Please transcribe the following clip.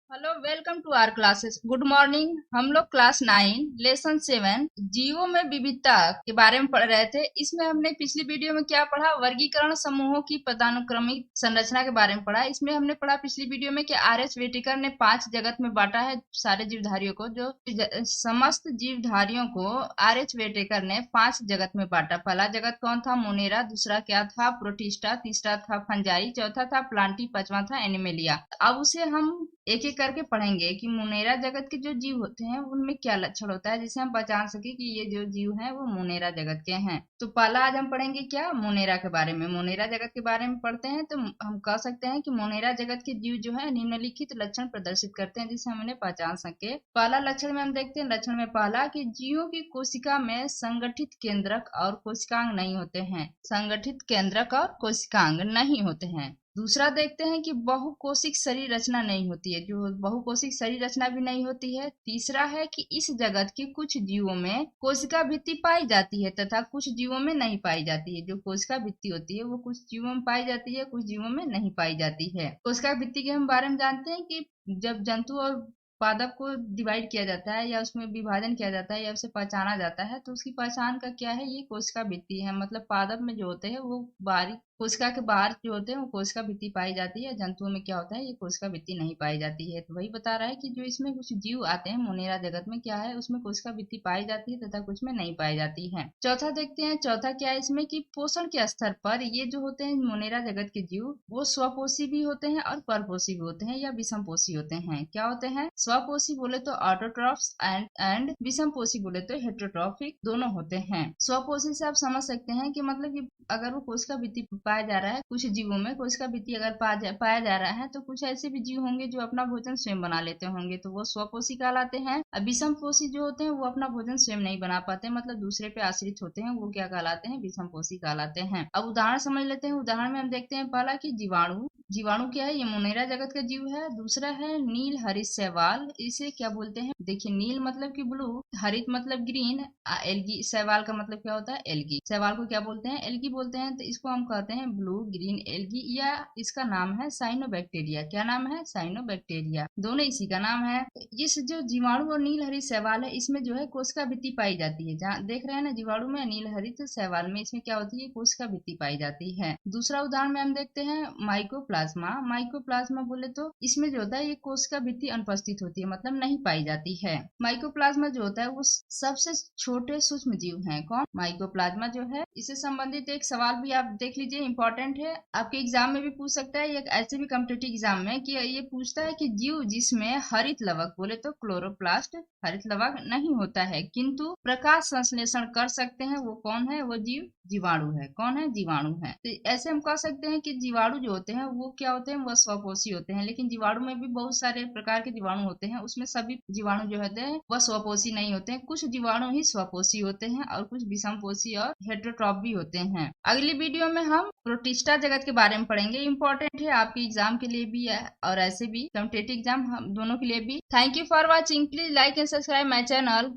Hello, welcome to our classes. Good morning. हम लोग class 9 lesson 7 जीवों में विविधता के बारे में पढ़ रहे थे। इसमें हमने पिछली वीडियो में क्या पढ़ा? वर्गीकरण समूहों की पदानुक्रमिक संरचना के बारे में पढ़ा। इसमें हमने पढ़ा पिछली वीडियो में कि आर.एच. व्हिटेकर ने 5 जगत में बांटा है सारे जीवधारियों को। जो समस्त जीवधारियों को आर.एच. व्हिटेकर ने 5 जगत में बांटा। पहला जगत कौन था? मोनेरा। दूसरा क्या था? प्रोटिस्टा। तीसरा था फंजाई। चौथा था प्लांटी। पांचवा था एनिमेलिया। अब उसे हम एक एक करके पढ़ेंगे कि मुनेरा जगत के जो जीव होते हैं उनमें क्या लक्षण होता है, जिससे हम पहचान सके कि ये जो जीव हैं वो मुनेरा जगत के हैं। तो पहला आज हम पढ़ेंगे क्या? मुनेरा के बारे में। मुनेरा जगत के बारे में पढ़ते हैं तो हम कह सकते हैं कि मुनेरा जगत के जीव जो है निम्नलिखित लक्षण प्रदर्शित करते हैं, जिससे हम इन्हें पहचान सके। पहला लक्षण में हम देखते हैं, लक्षण में पहला कि जीवों की कोशिका में संगठित केंद्रक और कोशिकांग नहीं होते हैं। संगठित केंद्रक और कोशिकांग नहीं होते हैं। दूसरा देखते हैं कि बहुकोशिक शरीर रचना नहीं होती है, जो बहुकोशिक शरीर रचना भी नहीं होती है। तीसरा है कि इस जगत के कुछ जीवों में कोशिका भित्ति पाई जाती है तथा कुछ जीवों में नहीं पाई जाती है। जो कोशिका भित्ति होती है वो कुछ जीवों में पाई जाती है, कुछ जीवों में नहीं पाई जाती है। कोशिका भित्ति के हम बारे में जानते हैं कि जब जंतु और पादप को डिवाइड किया जाता है या उसमें विभाजन किया जाता है या उसे पहचाना जाता है तो उसकी पहचान का क्या है? ये कोशिका भित्ति है। मतलब पादप में जो होते हैं वो बाहरी कोशिका के बाहर जो होते हैं वो कोशिका भित्ति पाई जाती है। जंतुओं में क्या होता है? ये कोशिका भित्ति नहीं पाई जाती है। तो वही बता रहा है कि जो इसमें कुछ जीव आते हैं मुनेरा जगत में, क्या है उसमें कोशिका भित्ति पाई जाती है तथा कुछ में नहीं पाई जाती है। चौथा देखते हैं, चौथा क्या है इसमें कि पोषण के स्तर पर ये जो होते हैं मुनेरा जगत के जीव वो स्वपोषी भी होते हैं और परपोषी भी होते हैं या विषमपोषी होते हैं। क्या होते हैं? स्वपोषी बोले तो ऑटोट्रॉफ्स एंड विषमपोषी बोले तो हेटेरोट्रॉफिक दोनों होते हैं। स्वपोषी से आप समझ सकते हैं कि मतलब कि अगर वो कोशिका भित्ति पाया जा रहा है, कुछ जीवों में कोशिका भित्ति अगर पाया जा रहा है तो कुछ ऐसे भी जीव होंगे जो अपना भोजन स्वयं बना लेते होंगे, तो वो स्वपोषी कहलाते हैं। अब विषमपोषी जो होते हैं वो अपना भोजन स्वयं नहीं बना पाते, मतलब दूसरे पे आश्रित होते हैं, वो क्या कहलाते हैं? विषमपोषी कहलाते हैं। अब उदाहरण समझ लेते हैं। उदाहरण में हम देखते हैं पहला कि जीवाणु। जीवाणु क्या है? ये मुनेरा जगत का जीव है। दूसरा है नील हरित शैवाल। इसे क्या बोलते हैं? देखिए, नील मतलब कि ब्लू, हरित मतलब ग्रीन, एल्गी। शैवाल का मतलब क्या होता है? एल्गी। शैवाल को क्या बोलते हैं? एल्गी बोलते हैं। तो इसको हम कहते हैं ब्लू ग्रीन एल्गी, या इसका नाम है साइनोबैक्टीरिया। क्या नाम है? साइनोबैक्टीरिया। दोनों इसी का नाम है। इस जो जीवाणु और नील हरित शैवाल है इसमें जो है कोशिका भित्ति पाई जाती है। जहाँ देख रहे हैं ना, जीवाणु में नील हरित शैवाल में इसमें क्या होती है? कोशिका भित्ति पाई जाती है। दूसरा उदाहरण में हम देखते हैं माइकोप्लाज्मा। माइकोप्लाज्मा बोले तो इसमें जो होता है ये कोशिका भित्ति अनुपस्थित होती है, मतलब नहीं पाई जाती है। माइकोप्लाज्मा जो होता है वो सबसे छोटे सूक्ष्म जीव हैं। कौन? माइकोप्लाज्मा जो है। इससे संबंधित एक सवाल भी आप देख लीजिए, इंपॉर्टेंट है, आपके एग्जाम में भी पूछ सकता है। एक ऐसे भी कॉम्पिटिटिव एग्जाम में कि ये पूछता है कि जीव जिसमें हरित लवक बोले तो क्लोरोप्लास्ट, हरित लवक नहीं होता है किंतु प्रकाश संश्लेषण कर सकते हैं, वो कौन है? वो जीव जीवाणु है। कौन है? जीवाणु है। तो ऐसे हम कह सकते हैं कि जीवाणु जो होते हैं वो क्या होते हैं? वो स्वपोषी होते हैं। लेकिन जीवाणु में भी बहुत सारे प्रकार के जीवाणु होते हैं, उसमें सभी जीवाणु जो होते हैं वह स्वपोषी नहीं होते हैं। कुछ जीवाणु ही स्वपोषी होते हैं और कुछ विषमपोषी और हेटेरोट्रॉफ भी होते हैं। अगली वीडियो में हम प्रोटिस्टा जगत के बारे में पढ़ेंगे। इंपॉर्टेंट है आपके एग्जाम के लिए भी है और ऐसे भी कॉम्पिटिटिव एग्जाम हम दोनों के लिए भी। Thank you for watching. Please like and subscribe my channel.